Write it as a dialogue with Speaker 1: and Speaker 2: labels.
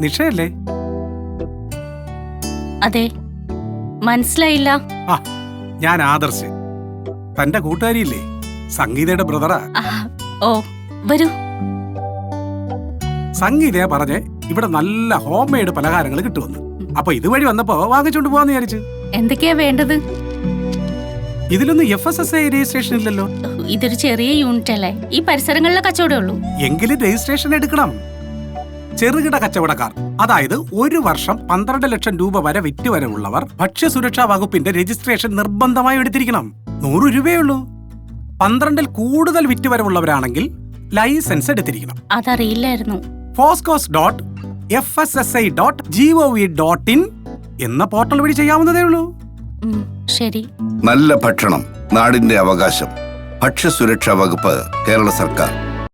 Speaker 1: നിഷയല്ലേ?
Speaker 2: അതെ, മനസ്സിലായില്ല.
Speaker 1: ആ, ഞാൻ ആദർശ്, തന്റെ കൂട്ടുകാരിയില്ലേ, സംഗീതയുടെ ബ്രദറാ.
Speaker 2: ഓ, വരൂ.
Speaker 1: സംഗീതയാ പറഞ്ഞേ ഇവിടെ നല്ല ഹോം മെയ്ഡ് പലഹാരങ്ങൾ കിട്ടുമെന്ന്. അപ്പൊ ഇതുവഴി വന്നപ്പോ വാങ്ങിച്ചോണ്ട് പോവാന്ന് വിചാരിച്ചു.
Speaker 2: എന്തൊക്കെയാ വേണ്ടത്?
Speaker 1: ഇതിലൊന്നും FSSAI രജിസ്ട്രേഷൻ ഇല്ലല്ലോ.
Speaker 2: ഇതൊരു ചെറിയ യൂണിറ്റ് അല്ലേ, ഈ പരിസരങ്ങളിലെ കച്ചവടമേ ഉള്ളൂ.
Speaker 1: എങ്കിലും രജിസ്ട്രേഷൻ എടുക്കണം. ചെറുകിട കച്ചവടക്കാർ, അതായത് 1 വർഷം 12 ലക്ഷം രൂപ വരെ വിറ്റുവരവുള്ളവർ ഭക്ഷ്യസുരക്ഷാ വകുപ്പിന്റെ രജിസ്ട്രേഷൻ നിർബന്ധമായി എടുത്തിരിക്കണം. 100 രൂപയേ ഉള്ളൂ. 12-ൽ കൂടുതൽ വിറ്റുവരവുള്ളവരാണെങ്കിൽ ലൈസൻസ് എടുത്തിരിക്കണം.
Speaker 2: അതറിയില്ലായിരുന്നു.
Speaker 1: foscos.fssai.gov.in എന്ന പോർട്ടൽ വഴി ചെയ്യാവുന്നതേ ഉള്ളൂ.
Speaker 2: ശരി.
Speaker 3: നല്ല ഭക്ഷണം നാടിന്റെ അവകാശം. ഭക്ഷ്യസുരക്ഷാ വകുപ്പ്, കേരള സർക്കാർ.